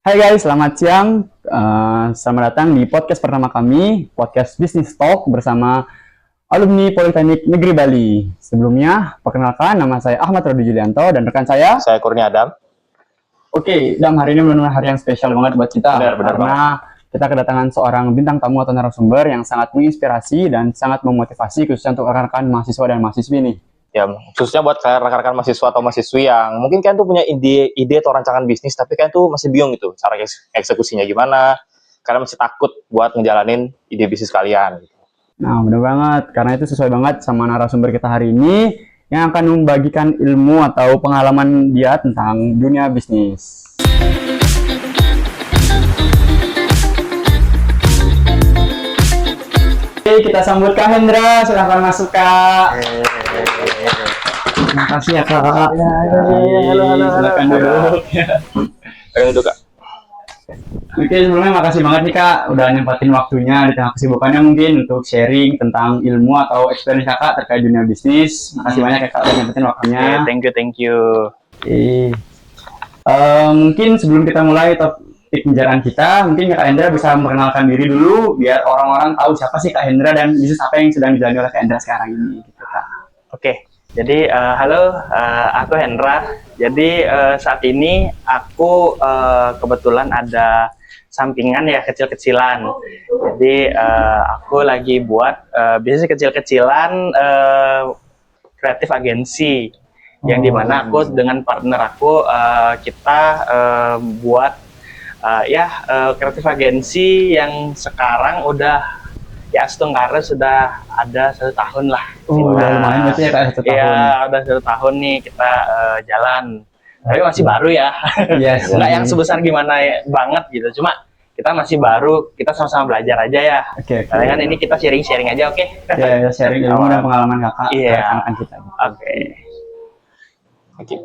Hai guys, selamat siang. Selamat datang di podcast pertama kami, podcast Business Talk bersama alumni Politeknik Negeri Bali. Sebelumnya, perkenalkan nama saya Ahmad Rodi Julianto dan rekan saya. Saya Kurnia Adam. Oke, Dam, hari ini benar-benar hari yang spesial banget buat kita. Benar karena banget. kita kedatangan seorang bintang tamu atau narasumber yang sangat menginspirasi dan sangat memotivasi khususnya untuk rekan-rekan mahasiswa dan mahasiswi nih. Ya, khususnya buat rekan-rekan mahasiswa atau mahasiswi yang mungkin kan tuh punya ide atau rancangan bisnis, tapi kan tuh masih bingung gitu, cara eksekusinya gimana, karena masih takut buat ngejalanin ide bisnis kalian. Nah, benar banget. Karena itu sesuai banget sama narasumber kita hari ini yang akan membagikan ilmu atau pengalaman dia tentang dunia bisnis. Oke, kita sambut Kak Hendra. Silahkan masuk, Kak. Terima kasih ya Kak. Halo. Silakan duduk. Silakan duduk, Kak. Oke, sebelumnya makasih banget nih Kak udah nyempatin waktunya di tengah kesibukannya mungkin untuk sharing tentang ilmu atau experience Kakak terkait dunia bisnis. Makasih banyak ya Kak udah nyempatin waktunya. Thank you. Oke. Mungkin sebelum kita mulai topik pembicaraan kita, mungkin Kak Hendra bisa memperkenalkan diri dulu biar orang-orang tahu siapa sih Kak Hendra dan bisnis apa yang sedang dijalani oleh Kak Hendra sekarang ini gitu Kak. Oke, jadi halo, aku Hendra. Jadi saat ini aku kebetulan ada sampingan ya kecil-kecilan. Jadi aku lagi buat bisnis kecil-kecilan kreatif agensi yang dimana aku dengan partner aku kita buat kreatif agensi yang sekarang udah setengahnya sudah ada 1 tahun lah. Udah lumayan berarti ya Kak 1 tahun. Iya, udah 1 tahun nih kita jalan. Tapi masih baru ya. Yes. Nggak yang sebesar gimana banget gitu. Cuma kita masih baru, kita sama-sama belajar aja ya. Oke. Karena kan ini kita sharing-sharing aja, oke? Ya, sharing ilmu dan pengalaman Kakak ke Iya. rekan-rekan kita. Oke.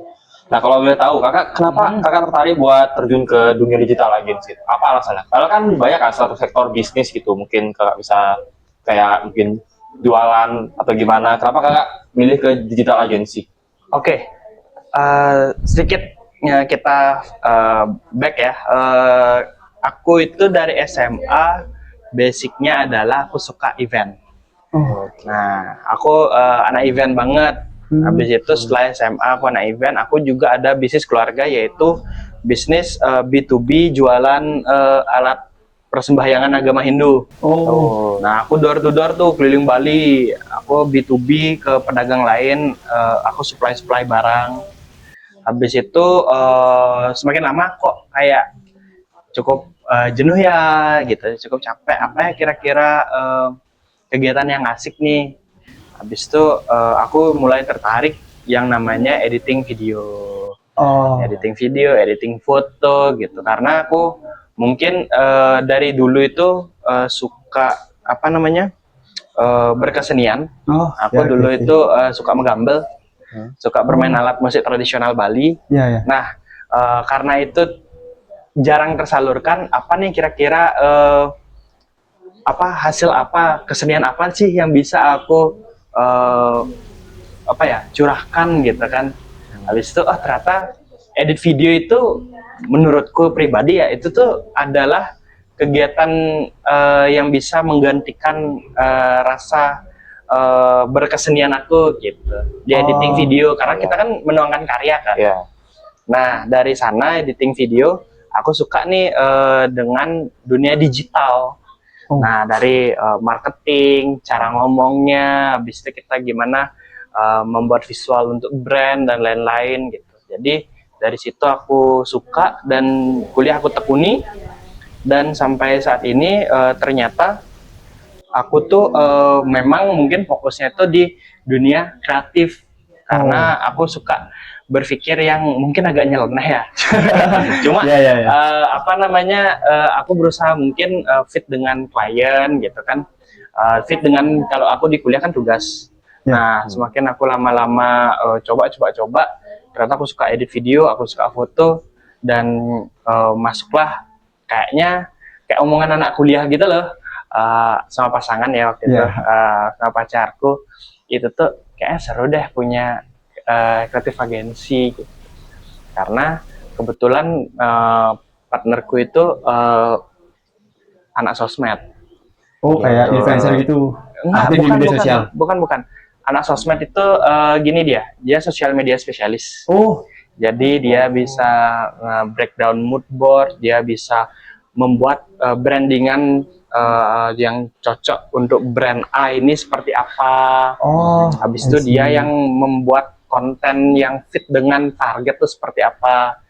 Nah, kalau boleh tahu, kenapa kakak tertarik buat terjun ke dunia digital agency? Apa alasannya? Karena kan banyak kan suatu sektor bisnis gitu, mungkin kakak bisa kayak mungkin jualan atau gimana. Kenapa kakak milih ke digital agency? Oke. Sedikit ya, kita back ya. Aku itu dari SMA, basicnya adalah aku suka event. Nah, aku anak event banget. Habis itu setelah SMA aku anak event, aku juga ada bisnis keluarga yaitu bisnis B2B jualan alat persembahyangan agama Hindu. Nah, aku door to door tuh keliling Bali. Aku B2B ke pedagang lain, aku supply barang. Habis itu semakin lama kok kayak cukup jenuh ya gitu, cukup capek. Apa ya kira-kira kegiatan yang asik nih. Habis itu aku mulai tertarik yang namanya editing video. Editing video, editing foto gitu. Karena aku mungkin dari dulu itu suka berkesenian. Aku dulu itu suka menggambel, suka bermain alat musik tradisional Bali. Nah, karena itu jarang tersalurkan, apa nih kira-kira hasil kesenian apa sih yang bisa aku curahkan gitu kan. Habis itu ternyata edit video itu menurutku pribadi ya itu tuh adalah kegiatan yang bisa menggantikan rasa berkesenian aku gitu di editing video, karena kita kan menuangkan karya kan. Nah, dari sana editing video aku suka nih dengan dunia digital. Nah, dari marketing, cara ngomongnya, habis itu kita gimana membuat visual untuk brand dan lain-lain gitu. Jadi dari situ aku suka dan kuliah aku tekuni, dan sampai saat ini ternyata aku tuh memang mungkin fokusnya itu di dunia kreatif, karena aku suka berpikir yang mungkin agak nyeleneh ya. Cuma aku berusaha mungkin fit dengan klien gitu kan. Fit dengan, kalau aku di kuliah kan tugas. Nah, semakin aku lama-lama coba, ternyata aku suka edit video, aku suka foto, dan masuklah kayak omongan anak kuliah gitu loh. Sama pasangan ya waktu itu, sama pacarku. Itu tuh kayaknya seru deh punya kreatif agensi gitu. Karena kebetulan partnerku itu anak sosmed. Oh, kayak influencer gitu. Enggak, Aktif di media sosial. bukan. Anak sosmed itu gini dia sosial media spesialis. Oh, Jadi dia bisa breakdown mood board, dia bisa membuat brandingan yang cocok untuk brand A ini seperti apa. oh. Habis itu dia yang membuat konten yang fit dengan target tuh seperti apa.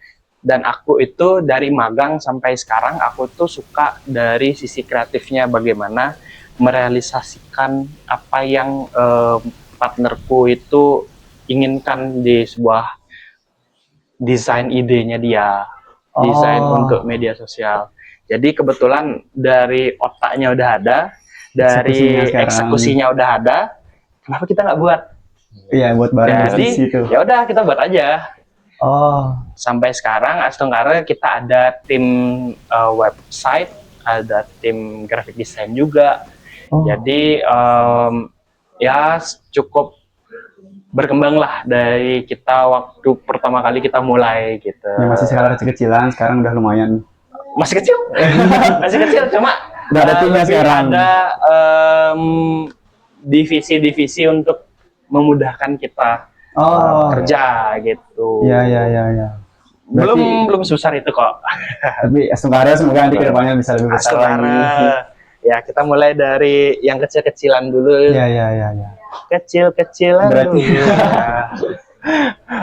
Dan aku itu dari magang sampai sekarang aku tuh suka dari sisi kreatifnya, bagaimana merealisasikan apa yang partnerku itu inginkan di sebuah desain idenya dia, desain untuk media sosial. Jadi kebetulan dari otaknya udah ada, dari eksekusinya udah ada, kenapa kita nggak buat? Iya, buat barang Jadi di situ. ya udah kita buat aja. Oh, Sampai sekarang Astungkara kita ada tim website, ada tim graphic design juga. oh. Jadi ya cukup berkembang lah dari kita waktu pertama kali kita mulai gitu. Ya, masih skala kecil-kecilan, sekarang udah lumayan. Masih kecil, masih kecil, cuma Udah ada timnya lebih sekarang. ada divisi-divisi untuk memudahkan kita kerja gitu. Iya. Belum sebesar itu kok. Tapi Astungkara semoga nanti kedepannya bisa lebih besar lagi. Ya kita mulai dari yang kecil-kecilan dulu. Iya. Kecil-kecilan Berarti- dulu.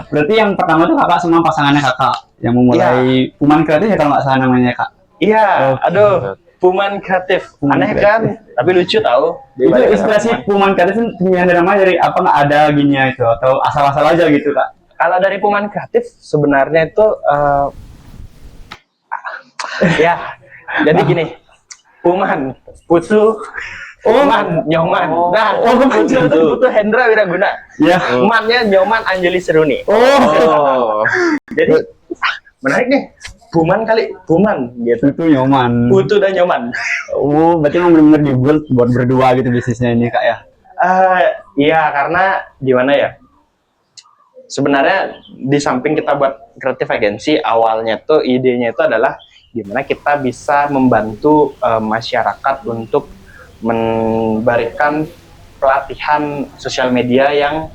Berarti yang pertama tuh kakak sama pasangannya kakak yang memulai Puman Kreatif ya kalau nggak salah namanya kak. Iya, Oke. aduh, Puman Kreatif. Puman Aneh Kreatif. kan? Tapi lucu tahu. Itu inspirasi Puman Kreatif punya namanya dari apa, nggak ada gininya itu atau asal-asal aja gitu kak? Kalau dari Puman Kreatif sebenarnya itu ya, jadi gini, Puman, Putu, Man, Nyoman. Nah, Putu Hendra Wiraguna. Ya. Mannya Nyoman Anjali Seruni. Oh. Jadi menarik nih. Puman kali, Puman gitu. Itu nyoman. Putu dan Nyoman. Oh, berarti emang benar-benar dibuat buat berdua gitu bisnisnya ini kak ya? Iya, karena gimana ya? Sebenarnya di samping kita buat kreatif agency, awalnya tuh idenya itu adalah gimana kita bisa membantu masyarakat untuk memberikan pelatihan sosial media yang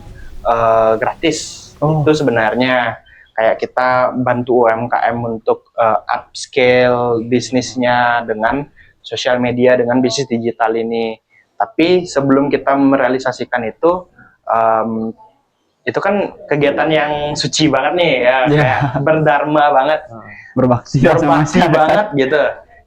gratis. Itu sebenarnya kayak kita bantu UMKM untuk upscale bisnisnya dengan sosial media, dengan bisnis digital ini. Tapi sebelum kita merealisasikan itu kan kegiatan yang suci banget nih ya, kayak berdharma banget, Berbakti banget gitu.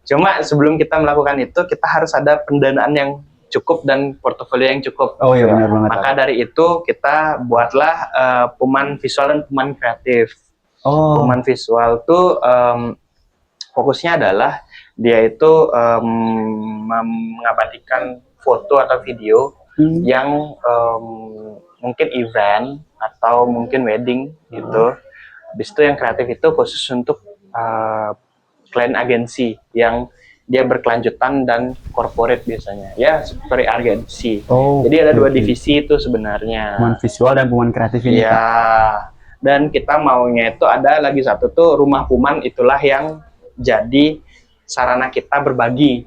Cuma sebelum kita melakukan itu, kita harus ada pendanaan yang cukup dan portofolio yang cukup. Oh iya benar banget. Maka dari itu kita buatlah Puman Visual dan Puman Kreatif. Puman Visual tuh fokusnya adalah dia itu mengabadikan foto atau video yang mungkin event atau mungkin wedding gitu. Habis itu yang kreatif itu khusus untuk klien agensi yang dia berkelanjutan dan corporate biasanya. Ya, seperti agensi. Jadi ada dua divisi itu sebenarnya. Puman Visual dan Puman Kreatif ini. Iya. Dan kita maunya itu ada lagi satu tuh Rumah Puman, itulah yang jadi sarana kita berbagi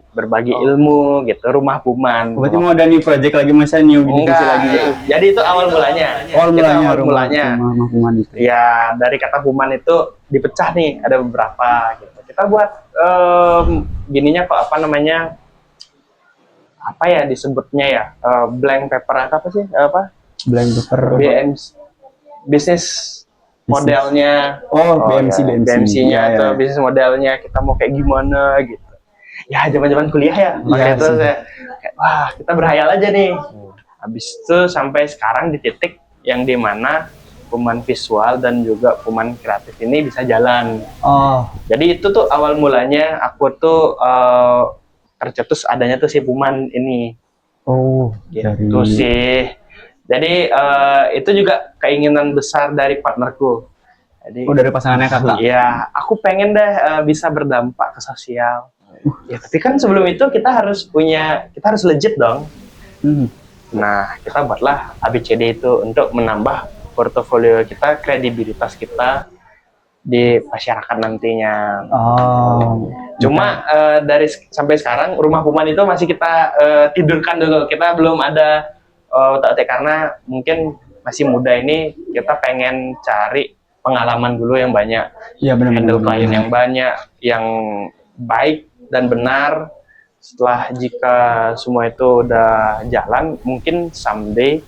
ilmu gitu. Rumah Puman. Berarti mau ada new project lagi, masa new divisi lagi gitu? Jadi itu awal mulanya. Awal mulanya. Rumah Puman itu. Ya, dari kata Puman itu dipecah nih, ada beberapa gitu. Kita buat gininya kok apa namanya? Apa ya disebutnya ya? Blank paper apa sih? Blank paper. Bisnis modelnya. BMC-nya atau bisnis modelnya kita mau kayak gimana gitu. Ya, zaman-zaman kuliah ya. Makanya itu saya kayak, wah, kita berhayal aja nih. Habis itu sampai sekarang di titik yang dimana Puman Visual dan juga Puman Kreatif ini bisa jalan. Jadi itu tuh awal mulanya aku tuh tercetus adanya tuh si Puman ini. Gitu sih. Jadi itu juga keinginan besar dari partnerku. Jadi, dari pasangannya kakak? Iya, aku pengen deh bisa berdampak ke sosial. Ya, tapi kan sebelum itu kita harus legit dong. Nah, kita buatlah ABCD itu untuk menambah portofolio kita, kredibilitas kita di masyarakat nantinya. Oh. Cuma dari sampai sekarang rumah Puman itu masih kita tidurkan dulu. Kita belum ada karena mungkin masih muda ini, kita pengen cari pengalaman dulu yang banyak. Iya benar. Handle klien yang banyak, yang baik dan benar. Setelah jika semua itu udah jalan, mungkin someday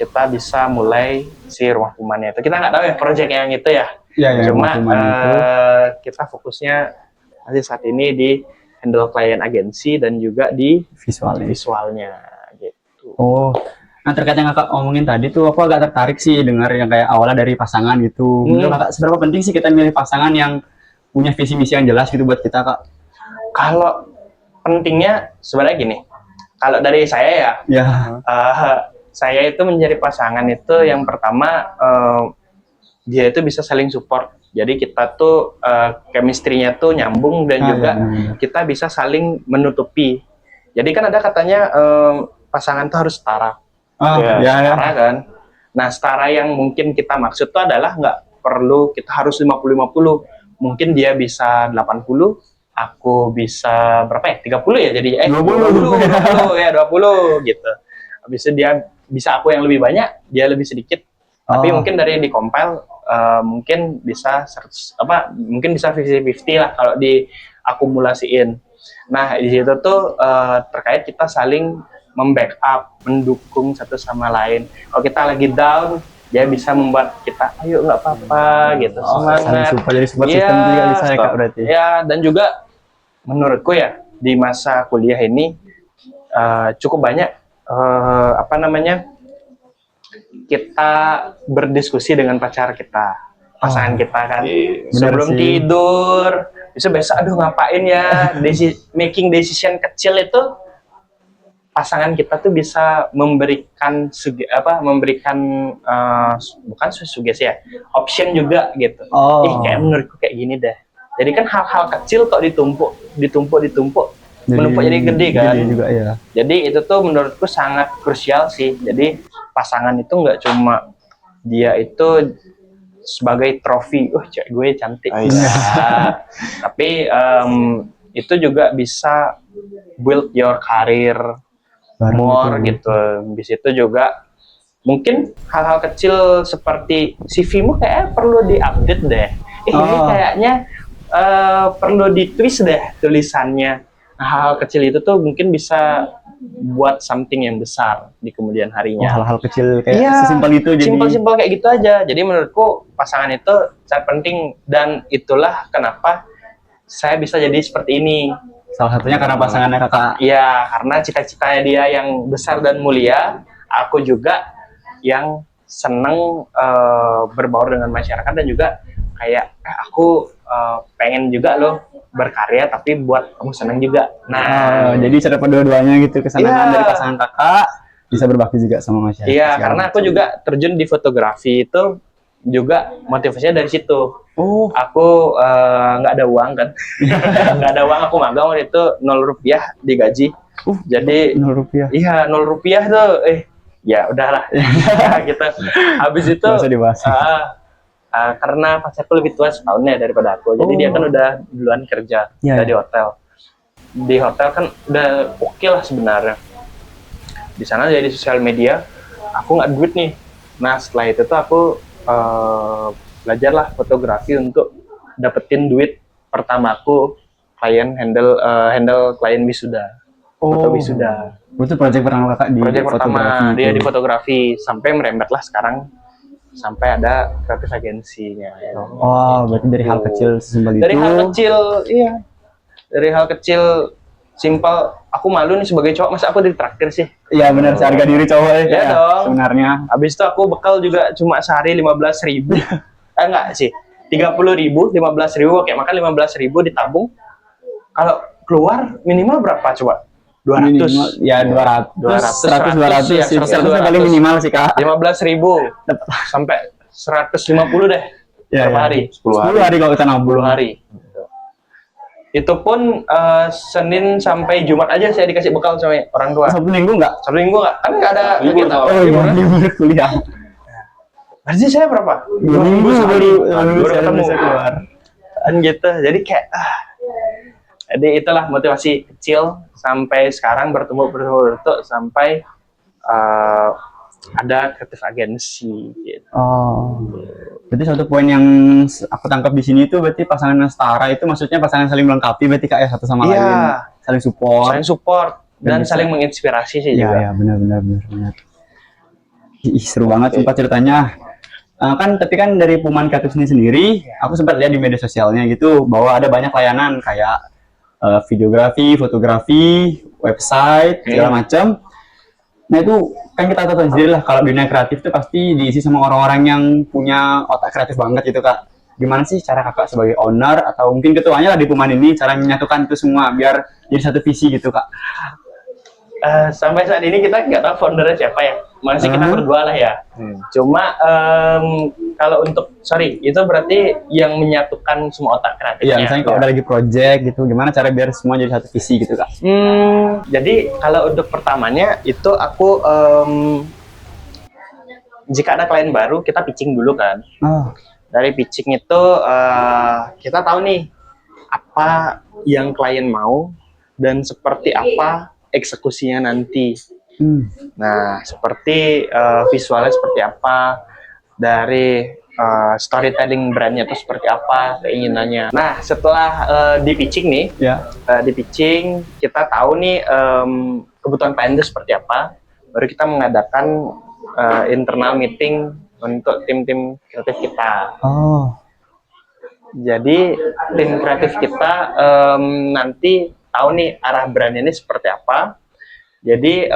kita bisa mulai si rumah Pumannya itu. Kita nggak tahu ya proyek yang itu ya. Iya, Cuma kita fokusnya nanti saat ini di handle klien agensi dan juga di visualnya gitu. Oh, nah terkait yang kakak omongin tadi tuh, aku agak tertarik sih dengar yang kayak awalnya dari pasangan gitu. Menurut kakak seberapa penting sih kita milih pasangan yang punya visi misi yang jelas gitu buat kita, kak? Kalau pentingnya sebenarnya gini, kalau dari saya ya, saya itu mencari pasangan itu yang pertama dia itu bisa saling support. Jadi kita tuh chemistry-nya tuh nyambung dan juga kita bisa saling menutupi. Jadi kan ada katanya pasangan tuh harus setara. Setara kan. Nah, setara yang mungkin kita maksud tuh adalah nggak perlu kita harus 50-50. Mungkin dia bisa 80, aku bisa berapa ya? 30 ya jadi 20 ya 20 gitu. Habis itu dia bisa aku yang lebih banyak, dia lebih sedikit. Tapi mungkin dari di compile mungkin bisa 100, mungkin bisa 50-50 lah kalau diakumulasiin. Nah, di situ tuh terkait kita saling membackup, mendukung satu sama lain. Kalau kita lagi down, dia bisa membuat kita, ayo nggak apa-apa gitu, semangat. Jadi support system juga bisa ya, kak, berarti. Ya, dan juga menurutku ya di masa kuliah ini cukup banyak kita berdiskusi dengan pacar kita, pasangan kita kan. Sebelum tidur, bisa besok aduh ngapain ya, making decision kecil itu pasangan kita tuh bisa memberikan bukan sugesti ya, option juga gitu. Kayak menurutku kayak gini deh. Jadi kan hal-hal kecil kok ditumpuk menumpuk jadi gede kan. Juga, ya. Jadi itu tuh menurutku sangat krusial sih. Jadi pasangan itu nggak cuma dia itu sebagai trofi, cewek gue cantik. Tapi itu juga bisa build your career more gitu. Di situ juga mungkin hal-hal kecil seperti CV-mu kayak perlu diupdate deh. Ini kayaknya perlu ditwist deh tulisannya. Nah, hal-hal kecil itu tuh mungkin bisa buat something yang besar di kemudian harinya. Hal-hal kecil kayak sesimpel itu. Simpel kayak gitu aja. Jadi menurutku pasangan itu sangat penting, dan itulah kenapa saya bisa jadi seperti ini. Salah satunya karena pasangannya kakak. Iya, karena cita-citanya dia yang besar dan mulia. Aku juga yang seneng berbaur dengan masyarakat, dan juga kayak aku pengen juga loh berkarya tapi buat kamu seneng juga. Nah, jadi cara dua-duanya gitu, kesenangan dari pasangan kakak bisa berbakti juga sama masyarakat. Iya, karena aku juga terjun di fotografi itu juga motivasinya dari situ. Aku nggak ada uang kan, nggak ada uang, aku magang waktu itu 0 rupiah digaji. Jadi 0 rupiah. Iya, 0 rupiah tuh. Ya udahlah. Gitu. Habis itu karena pacarku lebih tua setahunnya daripada aku, jadi dia kan udah duluan kerja di hotel. Di hotel kan udah oke lah sebenarnya. Di sana jadi sosial media, aku nggak duit nih. Nah, setelah itu tuh aku belajarlah fotografi untuk dapetin duit pertamaku, handle klien wisuda, foto wisuda. Itu proyek pertama kakak di proyek pertama fotografi. Dia di fotografi, sampai merembet lah sekarang sampai ada kreatif agensinya. Berarti dari hal kecil sesimpel itu. Dari hal kecil, iya. Dari hal kecil, simpel. Aku malu nih sebagai cowok, masa aku ditraktir sih? Iya benar, harga diri cowok ya dong. Sebenarnya. Habis itu aku bekal juga cuma sehari 15.000. Enggak sih, 30.000, 15.000, kayak makan 15.000 ditabung. Kalau keluar minimal berapa coba? 200. Minimal, ya 200, 100, 200 ya, sih. 100 paling minimal sih kak. 15.000 sampai 150 deh per hari. 10 hari kalau kita nabung. 10 hari. Itu pun Senin sampai Jumat aja saya dikasih bekal sama orang tua. Sabtu Minggu nggak? Sabtu Minggu nggak? Kan nggak ada libur. kegiatan. Libur kuliah. berarti saya berapa? 2 minggu sekali. Baru ketemu. keluar. Kan gitu. Jadi kayak jadi itulah motivasi kecil sampai sekarang bertumbuh sampai ada kreatif agensi gitu. Oh. Berarti satu poin yang aku tangkap di sini itu berarti pasangan yang setara itu maksudnya pasangan saling melengkapi berarti Kak ya satu sama lain. Iya, Saling support. saling support dan bisa. saling menginspirasi sih Iya, juga. ya, benar. Ih, seru banget sumpah ceritanya. Kan tapi kan dari Puman Kreatif sendiri, aku sempat lihat di media sosialnya gitu bahwa ada banyak layanan kayak videografi, fotografi, website, segala macam. Nah itu kan kita tahu sendiri lah kalau dunia kreatif itu pasti diisi sama orang-orang yang punya otak kreatif banget gitu Kak. Gimana sih cara Kakak sebagai owner atau mungkin ketuanya lah di Puman ini cara menyatukan itu semua biar jadi satu visi gitu Kak? Sampai saat ini kita nggak tahu foundernya siapa ya, masih kita berdua lah ya. Cuma kalau untuk itu berarti yang menyatukan semua otak kreatifnya. Iya, misalnya kalau ada lagi project gitu, gimana cara biar semua jadi satu visi gitu Kak? Jadi kalau untuk pertamanya itu aku jika ada klien baru kita pitching dulu kan. Dari pitching itu kita tahu nih apa yang klien mau dan seperti apa eksekusinya nanti. Nah, seperti visualnya seperti apa, dari storytelling brandnya itu seperti apa keinginannya. Nah, setelah di pitching nih, di pitching kita tahu nih kebutuhan klien itu seperti apa, baru kita mengadakan internal meeting untuk tim-tim kreatif kita. Jadi tim kreatif kita nanti tahu nih arah brandnya ini seperti apa. Jadi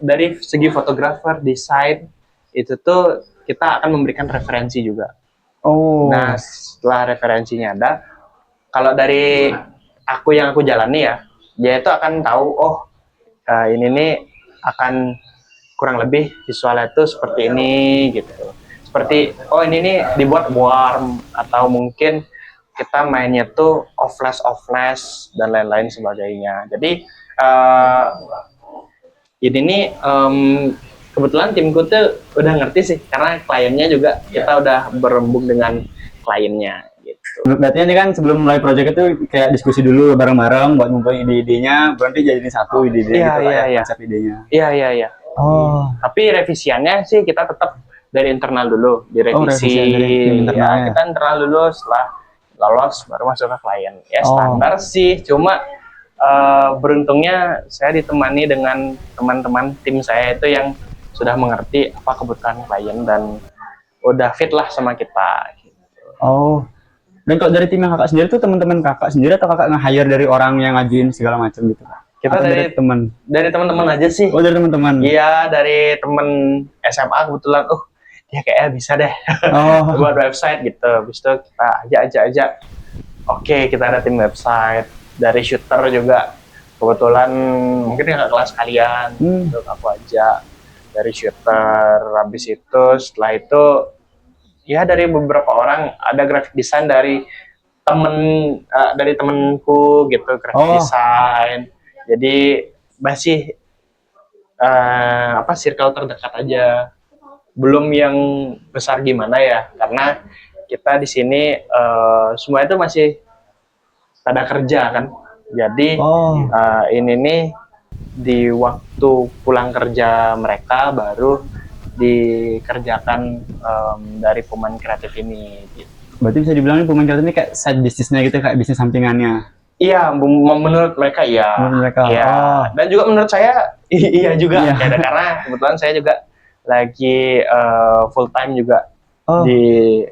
dari segi fotografer, desain itu tuh kita akan memberikan referensi juga. Nah setelah referensinya ada, kalau dari yang aku jalani ya, dia itu akan tahu ini nih akan kurang lebih visualnya itu seperti ini gitu. Seperti ini nih dibuat warm atau mungkin kita mainnya tuh off flash dan lain-lain sebagainya. Jadi ini nih kebetulan timku tuh udah ngerti sih karena kliennya juga kita udah berembuk dengan kliennya gitu. Berarti ini kan sebelum mulai project itu kayak diskusi dulu bareng-bareng buat ngumpulin ide-idenya, berarti jadi satu ide gitu ya, konsep idenya. Iya. Tapi revisiannya sih kita tetap dari internal dulu, direvisi. Kita internal dulu, setelah lolos baru masuk ke klien. Ya standar sih, cuma beruntungnya saya ditemani dengan teman-teman tim saya itu yang sudah mengerti apa kebutuhan klien dan udah fit lah sama kita. Gitu. Dan kalau dari tim yang Kakak sendiri tuh teman-teman Kakak sendiri atau Kakak nge-hire dari orang yang ngajuin segala macam gitu Kak? Kita dari teman-teman aja sih. Dari teman-teman. Iya, dari teman SMA kebetulan. Dia kayaknya bisa deh buat website gitu. Habis itu kita ajak. Oke, kita ada tim website. Dari shooter juga kebetulan mungkin nggak kelas kalian. Untuk aku ajak dari shooter. Habis itu setelah itu ya dari beberapa orang ada graphic design dari temenku gitu, graphic design. Jadi masih circle terdekat aja. Belum yang besar gimana ya, karena kita di sini semua itu masih pada kerja kan. Jadi ini nih di waktu pulang kerja mereka baru dikerjakan dari Puman Kreatif ini. Gitu. Berarti bisa dibilang Puman Kreatif ini kayak side bisnisnya gitu, kayak bisnis sampingannya. Iya, menurut mereka iya. Dan juga menurut saya iya juga. Karena kebetulan saya juga lagi full time juga di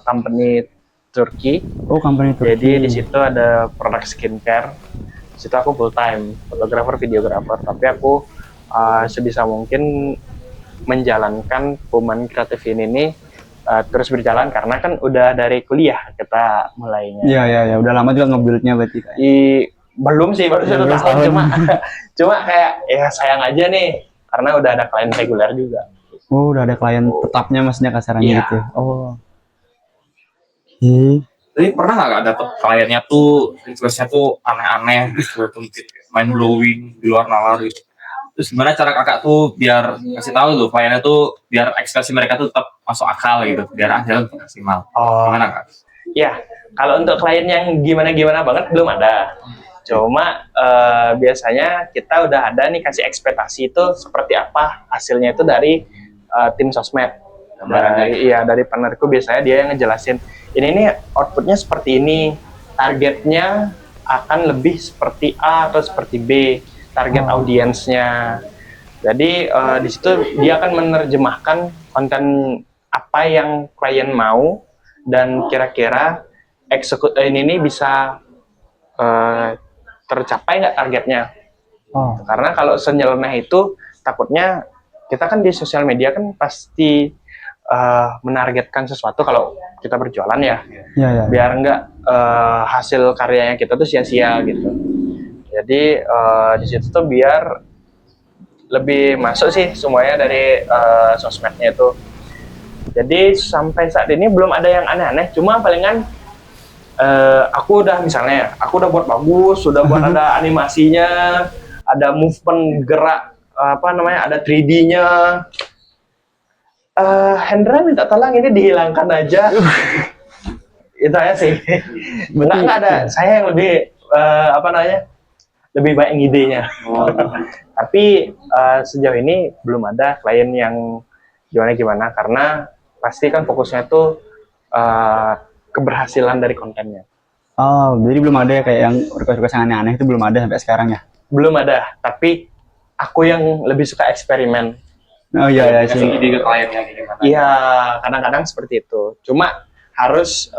company Turki. Company Turki. Jadi di situ ada produk skincare. Di situ aku full time, fotografer, videografer. Tapi aku sebisa mungkin menjalankan Puman Kreatif ini terus berjalan karena kan udah dari kuliah kita mulainya. Iya. Udah lama juga nge-build-nya berarti kayak. Belum sih, baru 1 tahun cuma kayak ya sayang aja nih karena udah ada klien reguler juga. Udah ada klien tetapnya maksudnya kasarannya gitu. Tapi pernah nggak dapet kliennya tuh requestnya tuh aneh-aneh, gitu, mind blowing, di luar nalar gitu? Terus gimana cara kakak tuh biar kasih tahu tuh kliennya tuh biar ekspresi mereka tuh tetap masuk akal gitu, biar hasilnya tuh maksimal. Gimana kak? Ya, kalau untuk klien yang gimana-gimana banget belum ada. Cuma biasanya kita udah ada nih kasih ekspektasi itu seperti apa hasilnya itu dari tim sosmed. Iya, dari partnerku biasanya dia yang ngejelasin ini nih outputnya seperti ini, targetnya akan lebih seperti A atau seperti B, target audiensnya. Jadi di situ dia akan menerjemahkan konten apa yang klien mau dan kira-kira ini bisa tercapai nggak targetnya. Karena kalau senyeleneh itu takutnya kita kan di sosial media kan pasti menargetkan sesuatu kalau kita berjualan ya. Biar nggak hasil karyanya kita tuh sia-sia gitu. Jadi di situ tuh biar lebih masuk sih semuanya dari sosmednya itu. Jadi sampai saat ini belum ada yang aneh-aneh, cuma palingan aku udah misalnya, aku udah buat bagus, sudah buat ada animasinya, ada movement gerak, ada 3D-nya. Hendra minta tolong ini dihilangkan aja. Itu aja sih. Nggak ada. Saya yang lebih lebih baik ngidenya. Tapi sejauh ini belum ada klien yang gimana karena pasti kan fokusnya tuh keberhasilan dari kontennya. Jadi belum ada kayak yang request yang aneh-aneh itu belum ada sampai sekarang ya? Belum ada, tapi aku yang lebih suka eksperimen. Iya sih. Ide ke kliennya gimana? Iya, kadang-kadang seperti itu. Cuma harus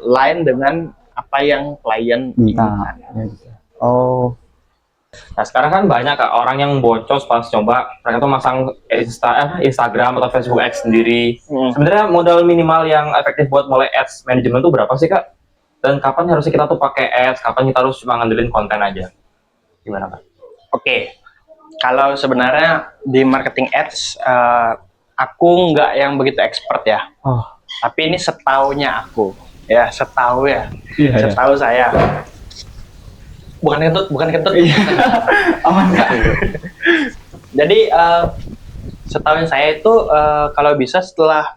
line dengan apa yang klien inginkan. Nah sekarang kan banyak kak orang yang boncos pas coba mereka tuh masang Instagram atau Facebook Ads sendiri. Sebenarnya modal minimal yang efektif buat mulai ads management tuh berapa sih kak? Dan kapan harusnya kita tuh pakai ads? Kapan kita harus cuma ngandelin konten aja? Gimana kak? Oke. Kalau sebenarnya di marketing ads aku nggak yang begitu expert ya. Tapi ini setaunya aku ya, setahu saya. Bukan kentut. Aman kak. Jadi setahu saya itu kalau bisa setelah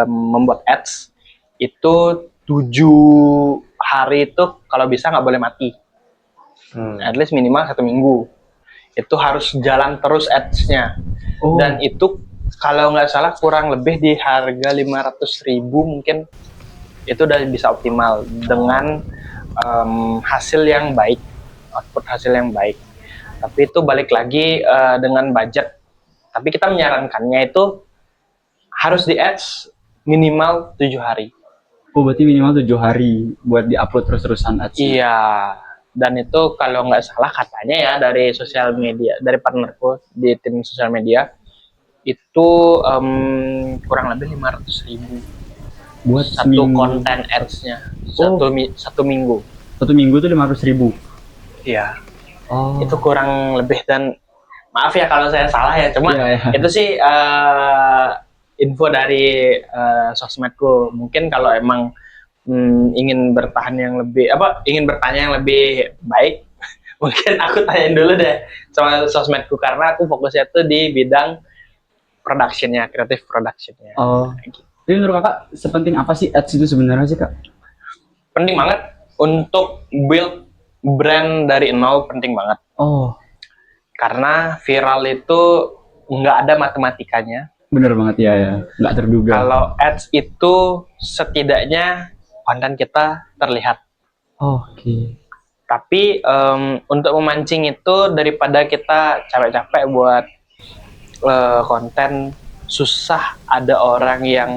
membuat ads itu 7 hari itu kalau bisa nggak boleh mati. At least minimal 1 minggu. Itu harus jalan terus ads-nya. Dan itu kalau nggak salah kurang lebih di harga 500.000 mungkin itu udah bisa optimal dengan hasil yang baik, output hasil yang baik. Tapi itu balik lagi dengan budget. Tapi kita menyarankannya itu harus di ads minimal 7 hari. Berarti minimal 7 hari buat di-upload terus-terusan ads. Iya. Dan itu kalau nggak salah katanya ya dari sosial media, dari partnerku di tim sosial media itu kurang lebih 500.000 buat satu konten ads-nya satu minggu. 1 minggu itu 500.000. Iya. Itu kurang lebih dan maaf ya kalau saya salah ya, cuma itu sih info dari sosmedku. Mungkin kalau emang ingin bertahan yang lebih ingin bertanya yang lebih baik, mungkin aku tanyain dulu deh sama sosmedku karena aku fokusnya tuh di bidang productionnya, kreatif productionnya. Gitu. Jadi menurut kakak sepenting apa sih ads itu sebenarnya sih kak? Penting banget untuk build brand dari nol, penting banget. Karena viral itu nggak ada matematikanya. Bener banget ya, nggak terduga. Kalau ads itu setidaknya konten kita terlihat. Tapi untuk memancing itu daripada kita capek-capek buat konten, susah ada orang yang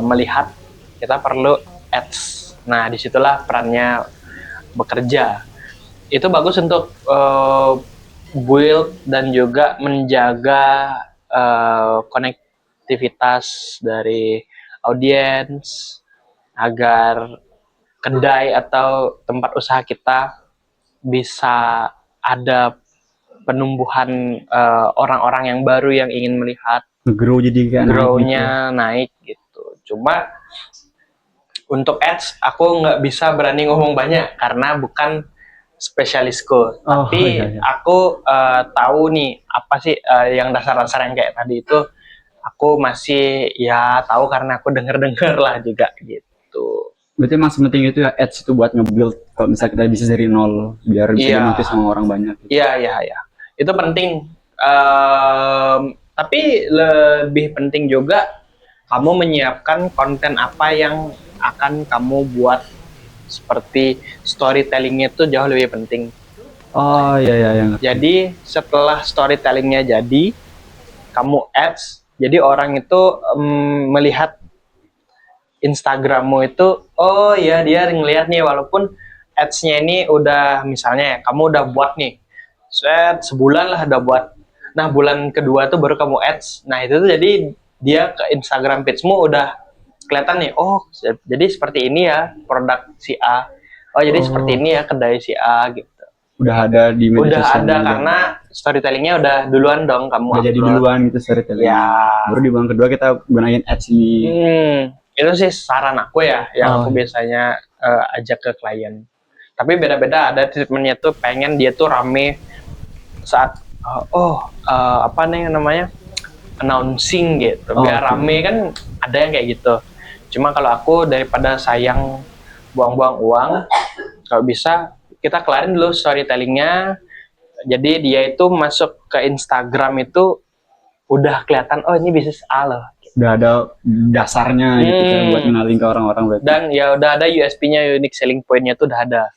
melihat, kita perlu ads. Nah disitulah perannya bekerja. Itu bagus untuk build dan juga menjaga konektivitas dari audiens agar kedai atau tempat usaha kita bisa ada penumbuhan orang-orang yang baru yang ingin melihat, grow-nya naik gitu. Cuma untuk ads aku nggak bisa berani ngomong banyak karena bukan spesialisku. Oh, Tapi iya, iya. aku tahu nih apa sih yang dasar-dasar yang kayak tadi itu aku masih ya tahu karena aku denger-denger lah juga gitu. Berarti masih penting itu ya ads itu buat nge-build kalau misalnya kita bisa dari nol biar bisa Iya. di-notice sama orang banyak. Gitu. Iya, iya, iya. Itu penting. Tapi lebih penting juga kamu menyiapkan konten apa yang akan kamu buat, seperti storytellingnya itu jauh lebih penting. Oh iya iya yang. Jadi setelah storytellingnya jadi, kamu ads, jadi orang itu melihat Instagrammu itu, oh ya dia ngelihat nih, walaupun ads-nya ini udah misalnya ya, kamu udah buat nih, sebulan lah udah buat. Nah bulan kedua tuh baru kamu ads. Nah itu tuh jadi dia ke Instagram page-mu udah kelihatan nih, oh jadi seperti ini ya produk si A. Oh jadi seperti ini ya kedai si A gitu. Udah ada di media Udah sosial ada media. karena storytellingnya udah duluan dong kamu Udah jadi upload. duluan gitu storytelling. Ya. Baru di bulan kedua kita gunain ads ini. Itu sih saran aku ya, yang Oh, aku biasanya ajak ke klien. Tapi beda-beda, ada treatmentnya tuh pengen dia tuh rame saat apa nih namanya announcing gitu, biar oke. rame kan, ada yang kayak gitu. Cuma kalau aku daripada sayang buang-buang uang, kalau bisa kita kelarin dulu storytellingnya. Jadi dia itu masuk ke Instagram itu udah kelihatan, oh ini bisnis A loh. Udah ada dasarnya gitu kan buat kenalin ke orang-orang berarti. Dan ya udah ada USP-nya, unique selling point-nya tuh udah ada.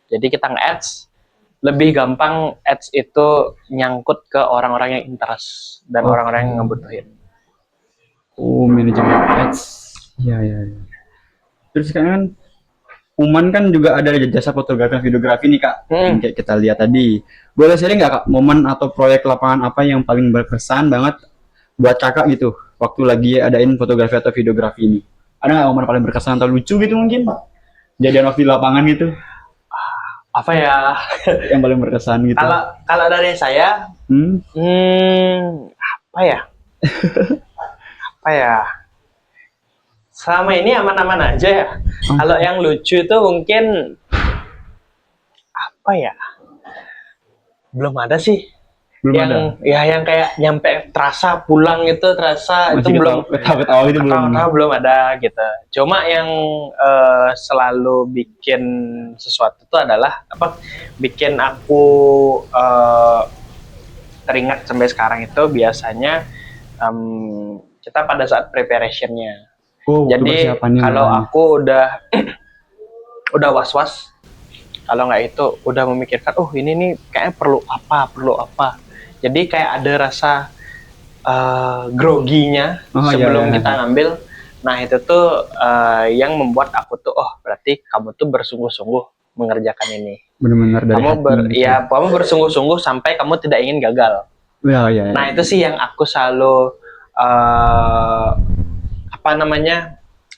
Jadi kita nge-ads, lebih gampang ads itu nyangkut ke orang-orang yang interest dan orang-orang yang ngebutuhin. Oh, manajemen ads. Iya, iya, iya. Terus sekarang kan Uman kan juga ada jasa fotografi videografi nih Kak, yang kayak kita lihat tadi. Boleh sharing nggak Kak, momen atau proyek lapangan apa yang paling berkesan banget buat Kakak gitu, waktu lagi adain fotografi atau videografi ini? Ada nggak momen paling berkesan atau lucu gitu mungkin? Jadian waktu di lapangan gitu, Apa ya? yang paling berkesan gitu. Kalau dari saya, apa ya? Apa ya? Selama ini aman-aman aja ya. Kalau yang lucu itu mungkin apa ya? Belum ada sih. Belum yang ada. ya yang kayak nyampe terasa pulang itu terasa Masih itu belum. ketawa-ketawa gitu belum. Ketawa-ketawa belum ada gitu. Cuma yang selalu bikin sesuatu itu adalah apa? Bikin aku teringat sampai sekarang itu biasanya kita pada saat preparationnya. Oh, Jadi kalau aku udah was-was, kalau nggak itu udah memikirkan, oh ini nih kayaknya perlu apa. Jadi kayak ada rasa groginya sebelum kita ngambil. Nah itu tuh yang membuat aku tuh, oh berarti kamu tuh bersungguh-sungguh mengerjakan ini. Benar-benar dari kamu bersungguh-sungguh sampai kamu tidak ingin gagal. Ya. Nah itu sih yang aku selalu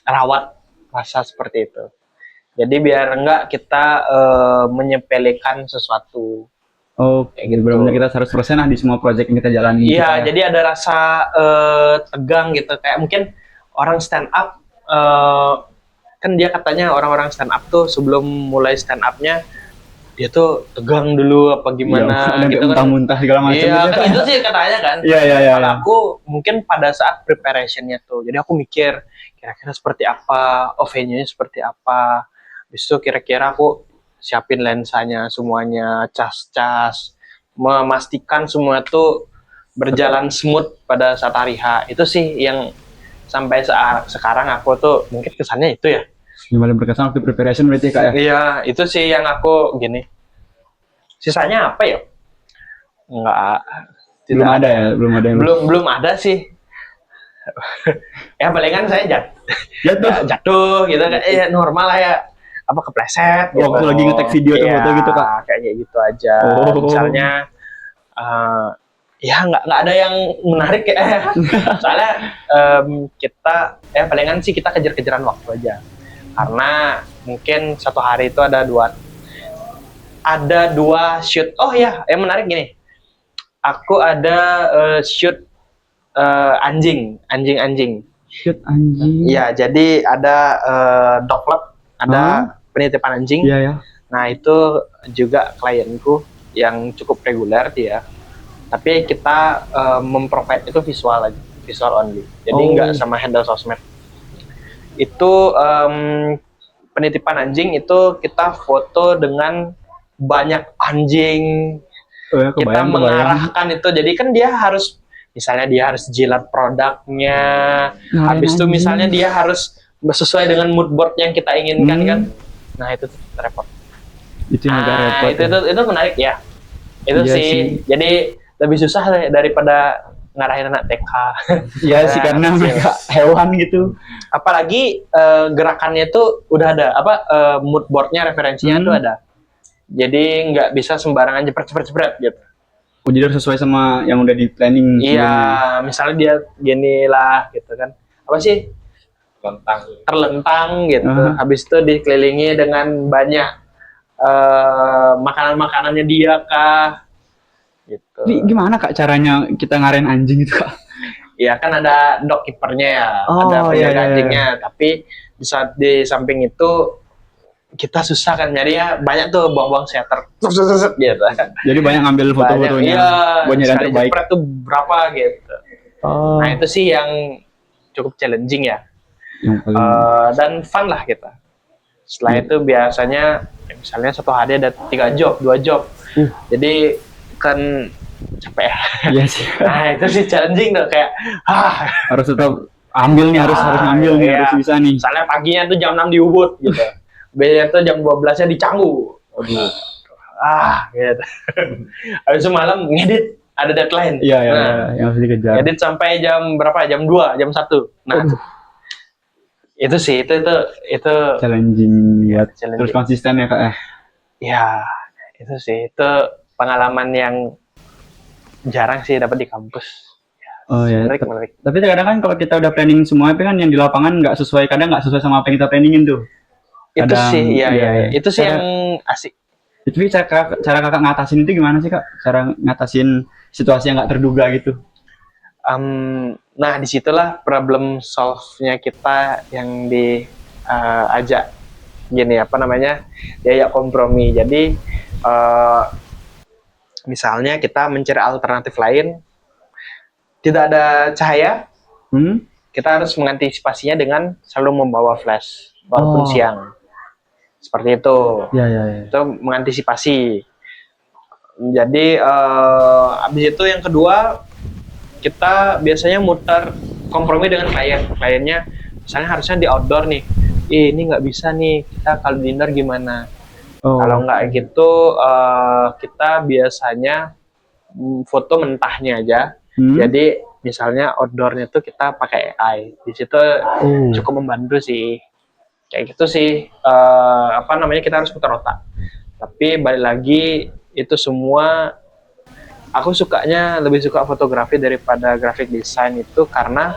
rawat rasa seperti itu. Jadi biar enggak kita menyepelekan sesuatu. Oh, gitu. Benar-benar kita 100% lah di semua proyek yang kita jalani. Iya, jadi ada rasa tegang gitu. Kayak mungkin orang stand up, kan dia katanya orang-orang stand up tuh sebelum mulai stand up-nya dia tuh tegang dulu apa gimana gitu kan. Muntah-muntah segala macam. Iya, kan itu sih katanya kan. Iya. Kalau aku mungkin pada saat preparation-nya tuh. Jadi aku mikir kira-kira seperti apa, venue-nya seperti apa. Habis itu kira-kira aku siapin lensanya semuanya, cas-cas, memastikan semua tuh berjalan smooth pada saat hari H. Itu sih yang sampai sekarang aku tuh mungkin kesannya itu ya. Yang paling berkesan waktu preparation berarti Kak ya? Iya, itu sih yang aku gini. Sisanya apa ya? Enggak. Belum ada ya? Belum ada sih. Ya palingan saya jatuh gitu kan. Normal lah ya. Apa kepleset gitu. Waktu lagi nge-tag video atau foto gitu Kak? Kayak gitu aja. Misalnya ya nggak ada yang menarik ya. Soalnya kita palingan sih kita kejar-kejaran waktu aja. Karena mungkin satu hari itu ada dua shoot. Oh ya, yang menarik gini. Aku ada shoot anjing. Shoot anjing. Iya, jadi ada dog club, ada penitipan anjing. Iya. Nah itu juga klienku yang cukup reguler dia. Tapi kita memprovide itu visual aja, visual only. Jadi nggak sama handle sosmed. Itu penitipan anjing itu kita foto dengan banyak anjing. Oh, ya, Kita kebayang. mengarahkan itu. Jadi kan dia harus, misalnya dia harus jilat produknya. Ngarahin Habis itu anjing. misalnya dia harus sesuai dengan mood board yang kita inginkan kan. Nah itu repot. Itu yang agak Ah, repot. itu menarik ya. Itu Iya sih. sih. Jadi lebih susah daripada ngarahin anak TK. Iya sih, karena kecil. mereka hewan gitu. Apalagi gerakannya itu udah ada mood boardnya, referensinya tuh ada. Jadi nggak bisa sembarangan jepret gitu. Oh, jadi harus sesuai sama yang udah di planning Iya, sebelumnya. misalnya dia gini lah gitu kan. Apa sih? Terlentang gitu. Habis itu dikelilingi dengan banyak makanan-makanannya dia kah gitu. Jadi gimana Kak caranya kita ngarahin anjing itu Kak? Ya kan ada dog keepernya ya, Oh, ada penjaga iya. anjingnya. Tapi di saat di samping itu kita susah kan nyari ya, banyak tuh buang-buang shutter gitu. Jadi banyak ngambil foto-fotonya Iya, buat nyari yang sekali terbaik. jepret tuh berapa gitu. Oh, Nah itu sih yang cukup challenging ya. yang paling Dan fun lah kita. Setelah itu biasanya misalnya satu hari ada 3 job, 2 job. Jadi kan capek ya. iya sih. Nah itu sih challenging tuh, kayak Harus tetap ambil nih, harus ngambil nih, iya. harus bisa nih. Misalnya paginya tuh jam 6 di Ubud gitu. Biasanya tuh jam 12-nya di Canggu. Aduh. Gitu. Habis itu malam ngedit, ada deadline. Iya, Nah, yang harus dikejar. ngedit sampai jam berapa? Jam 2, jam 1. Nah, itu sih, itu Challenging buat challenging. terus konsisten ya Kak. Ya, itu sih, itu pengalaman yang jarang sih dapat di kampus. Oh ya. Menarik. Tapi kadang kan kalau kita udah planning semua, tapi kan yang di lapangan nggak sesuai, kadang nggak sesuai sama apa yang kita planningin tuh. Itu Kadang, sih, iya. Itu sih Cara- yang asik. Tapi cara kakak ngatasin itu gimana sih Kak? Cara ngatasin situasi yang nggak terduga gitu? Nah, disitulah problem solve-nya kita yang diajak gini, apa namanya, diajak kompromi. Jadi, misalnya kita mencari alternatif lain, tidak ada cahaya, kita harus mengantisipasinya dengan selalu membawa flash, walaupun siang. Seperti itu. Iya. Itu mengantisipasi. Jadi habis itu yang kedua, kita biasanya muter kompromi dengan kliennya. Misalnya harusnya di outdoor nih, ini nggak bisa nih, kita kalau dinner gimana? Kalau nggak gitu, kita biasanya foto mentahnya aja. Jadi misalnya outdoornya tuh kita pakai AI. Di situ cukup membantu sih. Kayak gitu sih, apa namanya, kita harus putar otak. Tapi balik lagi, itu semua aku lebih suka fotografi daripada graphic design itu karena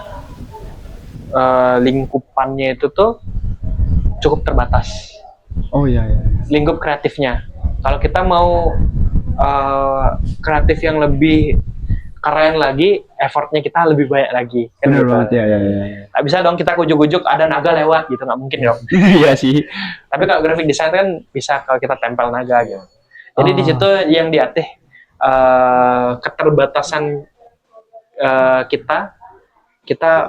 lingkupannya itu tuh cukup terbatas. Oh iya. Lingkup kreatifnya. Kalau kita mau kreatif yang lebih keren lagi, effortnya kita lebih banyak lagi. Kan Bener gitu. banget ya. Nggak bisa dong kita ujuk-ujuk ada naga lewat gitu, nggak mungkin dong. Iya sih. Tapi kalau graphic design kan bisa kalau kita tempel naga gitu. Jadi di situ yang dilatih keterbatasan kita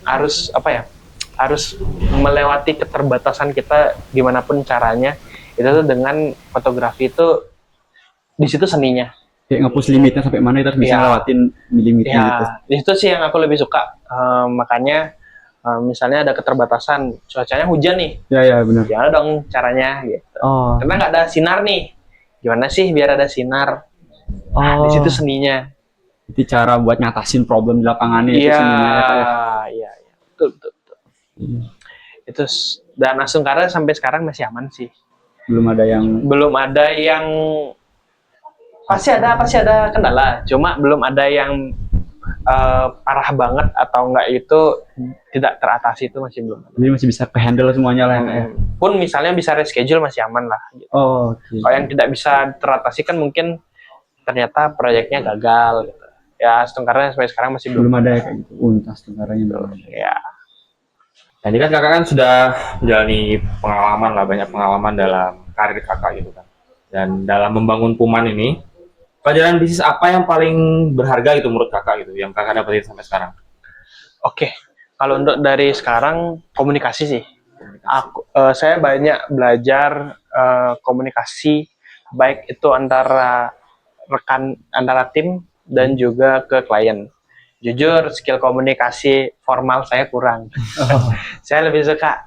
harus apa ya? Harus melewati keterbatasan kita gimana pun caranya. Itu tuh dengan fotografi itu di situ seninya. Kayak ngapus limitnya sampai mana kita harus bisa lewatin limitnya gitu. Ya, itu sih yang aku lebih suka. Makanya misalnya ada keterbatasan, cuacanya hujan nih. Ya benar. Gimana dong caranya gitu. Karena nggak ada sinar nih. Gimana sih biar ada sinar? Di situ seninya. Itu cara buat ngatasin problem di lapangannya itu seninya ya Kak ya. Iya. Betul. Itu dan Asungkara sampai sekarang masih aman sih. Belum ada yang pasti ada kendala, cuma belum ada yang parah banget atau enggak, itu tidak teratasi, itu masih belum ada. Jadi masih bisa ke-handle semuanya lah ya. Pun misalnya bisa reschedule masih aman lah gitu. Oke. Kalau yang tidak bisa teratasi kan mungkin ternyata proyeknya gagal gitu. Ya, Astungkara sampai sekarang masih Belum ada ya kayak gitu. Untas tentaranya belum ada. Ya. Nah, ini kan kakak kan sudah menjalani pengalaman lah, banyak pengalaman dalam karir kakak gitu kan. Dan dalam membangun Puman ini, pelajaran bisnis apa yang paling berharga gitu menurut kakak gitu, yang kakak dapetin sampai sekarang? Oke, kalau untuk dari sekarang komunikasi sih. Saya banyak belajar komunikasi baik itu antara antara tim dan juga ke klien. Jujur, skill komunikasi formal saya kurang. Saya lebih suka,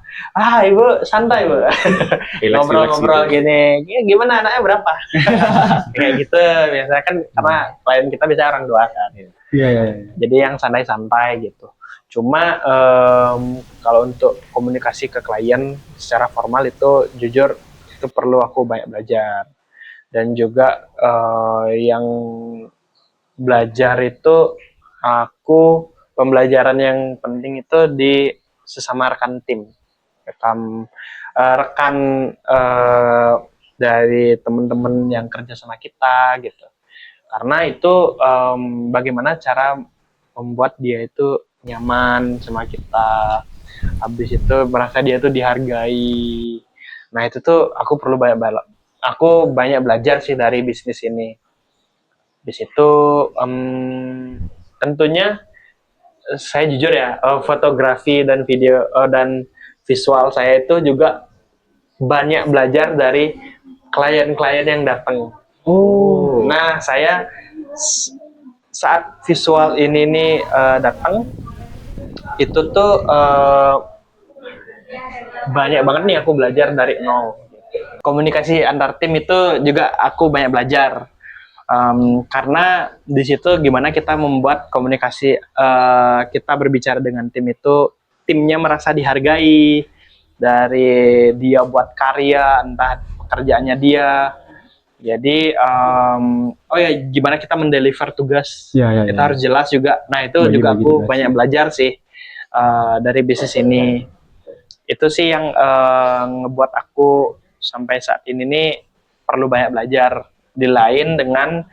ibu santai bu, ngobrol-ngobrol gitu. gini, gimana anaknya berapa? Kayak gitu, biasanya kan karena klien kita bisa orang dua kan. Iya, iya. Jadi yang santai-santai gitu. Cuma kalau untuk komunikasi ke klien secara formal itu jujur itu perlu aku banyak belajar. Dan juga yang belajar itu aku pembelajaran yang penting itu di sesama rekan tim, rekan dari teman-teman yang kerja sama kita gitu. Karena itu bagaimana cara membuat dia itu nyaman sama kita, habis itu merasa dia tuh dihargai. Nah itu tuh aku banyak belajar sih dari bisnis ini. Di situ tentunya saya jujur ya, fotografi dan video dan visual saya itu juga banyak belajar dari klien-klien yang datang. Oh. Nah, saya saat visual ini nih datang, itu tuh banyak banget nih aku belajar dari nol. Komunikasi antar tim itu juga aku banyak belajar. Karena di situ gimana kita membuat komunikasi kita berbicara dengan tim itu timnya merasa dihargai dari dia buat karya entah pekerjaannya dia. Jadi oh ya gimana kita mendeliver tugas Ya, kita harus jelas juga. Nah itu juga aku tugas. banyak belajar sih dari bisnis ini. Itu sih yang ngebuat aku sampai saat ini nih perlu banyak belajar. Di lain dengan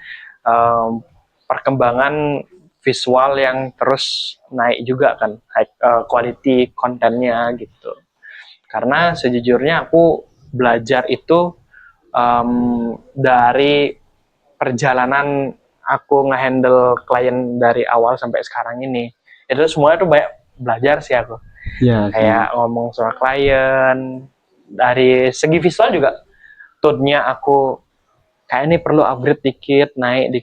perkembangan visual yang terus naik juga kan, quality kontennya gitu. Karena sejujurnya aku belajar itu dari perjalanan aku ngehandle klien dari awal sampai sekarang ini. Itu semuanya tuh banyak belajar sih aku. Ya, Kayak ngomong sama klien, dari segi visual juga tone-nya aku kayak ini perlu upgrade dikit, naik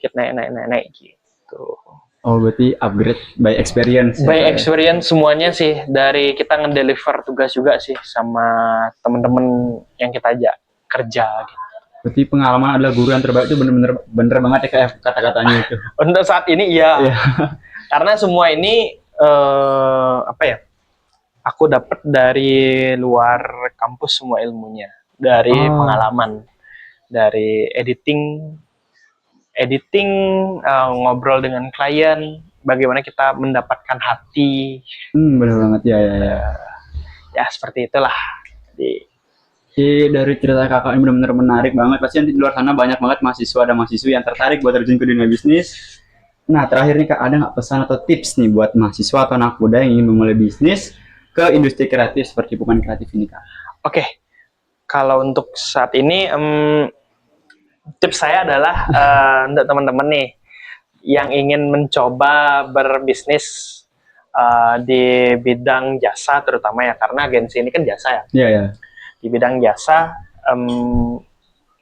gitu. Oh, berarti upgrade by experience. By experience semuanya sih, dari kita ngedeliver tugas juga sih sama temen-temen yang kita ajak kerja gitu. Berarti pengalaman adalah guru yang terbaik itu bener banget ya kayak kata-katanya itu. Untuk saat ini iya. Karena semua ini apa ya? Aku dapat dari luar kampus semua ilmunya, dari pengalaman, dari editing, ngobrol dengan klien, bagaimana kita mendapatkan hati. Bener banget ya. Ya seperti itulah. Dari cerita kakak ini benar-benar menarik banget. Pasti di luar sana banyak banget mahasiswa dan mahasiswi yang tertarik buat terjun ke dunia bisnis. Nah terakhir nih kak, ada nggak pesan atau tips nih buat mahasiswa atau anak muda yang ingin memulai bisnis ke industri kreatif seperti Puman Kreatif ini kak? Oke, kalau untuk saat ini tips saya adalah untuk teman-teman nih yang ingin mencoba berbisnis di bidang jasa terutama ya, karena agensi ini kan jasa ya. Iya. Di bidang jasa,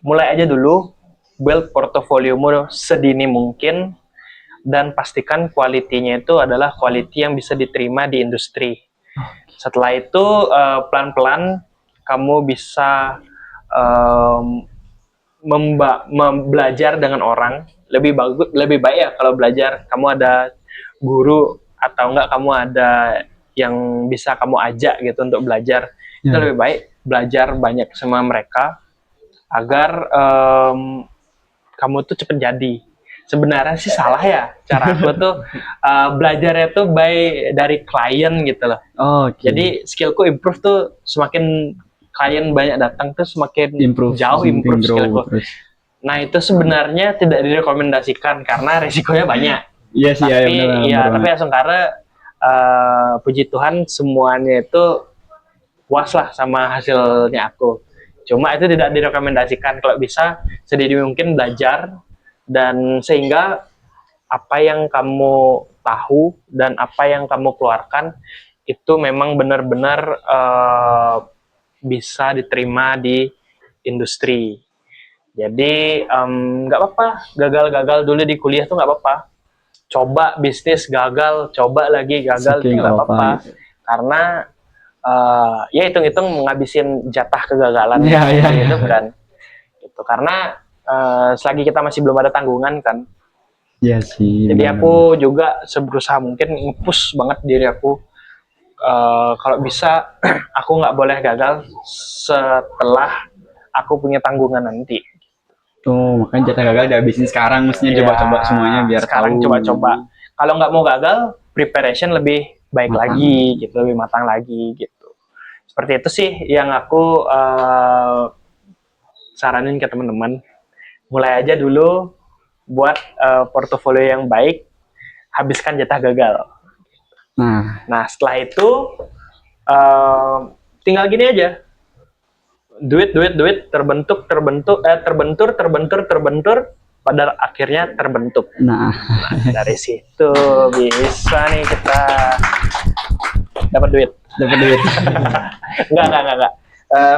mulai aja dulu, build portofoliomu sedini mungkin, dan pastikan kualitinya itu adalah quality yang bisa diterima di industri. Setelah itu pelan-pelan kamu bisa belajar dengan orang. Lebih baik ya kalau belajar kamu ada guru atau enggak kamu ada yang bisa kamu ajak gitu untuk belajar. Itu lebih baik belajar banyak sama mereka agar kamu tuh cepet jadi. Sebenarnya sih salah ya cara aku tuh belajarnya tuh dari klien gitu loh. Jadi skillku improve tuh semakin klien banyak datang tuh semakin improve skillku. Nah itu sebenarnya tidak direkomendasikan karena resikonya banyak. Iya sih. Tapi ya sementara puji Tuhan semuanya itu puas lah sama hasilnya aku. Cuma itu tidak direkomendasikan, kalau bisa sedini mungkin belajar, dan sehingga apa yang kamu tahu dan apa yang kamu keluarkan itu memang benar-benar bisa diterima di industri. Jadi nggak apa-apa, gagal-gagal dulu di kuliah tuh nggak apa-apa. Coba bisnis gagal, coba lagi gagal, Saking nggak apa, apa-apa. gitu. Karena ya hitung-hitung ngabisin jatah kegagalan Iya, iya, di iya. hidup kan. Gitu. Karena selagi kita masih belum ada tanggungan kan. Iya sih. Jadi benar. aku juga berusaha mungkin nge-push banget diri aku. Kalau bisa aku nggak boleh gagal setelah aku punya tanggungan nanti. Tuh, makanya jatah gagal dihabisin sekarang, mestinya Ya, coba-coba semuanya biar sekarang tahu. coba-coba. Kalau nggak mau gagal, preparation lebih baik Matang. lagi, gitu, lebih matang lagi, gitu. Seperti itu sih yang aku saranin ke teman-teman. Mulai aja dulu buat portofolio yang baik, habiskan jatah gagal. Nah, setelah itu tinggal gini aja. Duit, terbentur, pada akhirnya terbentuk. Nah, Dari situ bisa nih kita dapat duit. dapat duit. Enggak.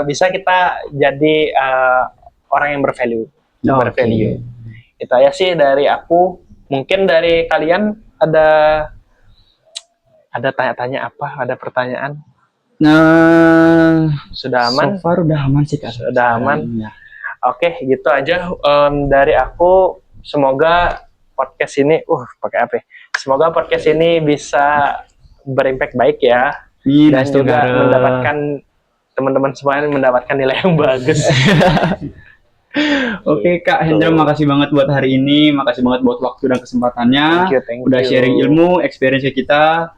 Bisa kita jadi orang yang bervalue. Bervalue. Itu aja sih dari aku. Mungkin dari kalian ada tanya-tanya apa? Ada pertanyaan? Nah, Sudah aman? so far udah aman sih Kak. Sudah aman. Ya. Oke, gitu aja dari aku. Semoga podcast ini, pakai apa? Semoga podcast ini bisa berimpact baik ya, dan juga mendapatkan teman-teman semuanya mendapatkan nilai yang bagus. Oke Kak Hendra, makasih banget buat hari ini, makasih banget buat waktu dan kesempatannya. Thank Udah you. sharing ilmu, experience kita.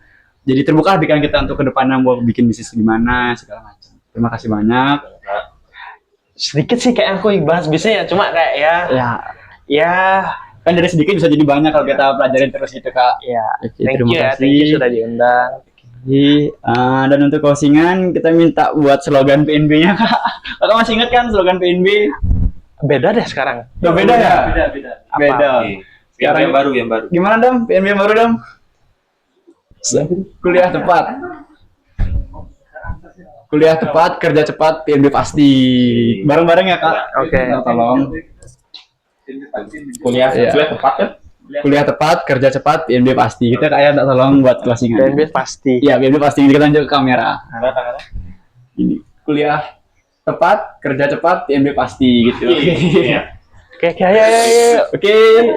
Jadi terbuka pikiran kita untuk kedepannya mau bikin bisnis gimana segala macam. Terima kasih banyak. Sedikit sih kayak aku bahas bisnis ya, cuma kayak ya Kan dari sedikit bisa jadi banyak kalau kita pelajarin terus gitu Kak. ya. Oke, Thank terima you ya, kasih. thank you sudah diundang. Dan untuk closingan kita minta buat slogan PNB-nya Kak. Kakak masih ingat kan slogan PNB? Beda deh sekarang. Oh, beda ya? Apa? Beda. Sekarang yang baru. Gimana Dam? PNB yang baru Dam? Kuliah tepat. Kuliah tepat, kerja cepat, PNB pasti. Bareng-bareng ya Kak. Oke. Nah, tolong. Kuliah tepat kan? Kuliah tepat, kerja cepat, PNB pasti. Kita kayak tak tolong buat closingan. PNB pasti. Iya, PNB pasti. Kita lanjut ke kamera. Ini kuliah tepat, kerja cepat, PNB pasti gitu. Oke, ayo. Oke,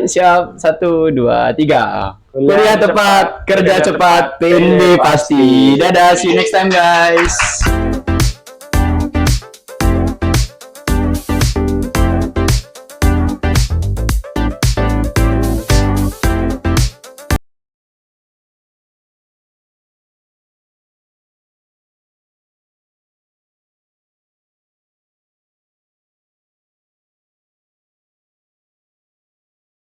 siap. 1, 2, 3. Kuliah tepat, kerja cepat, PNB pasti. Dadah, see you next time guys.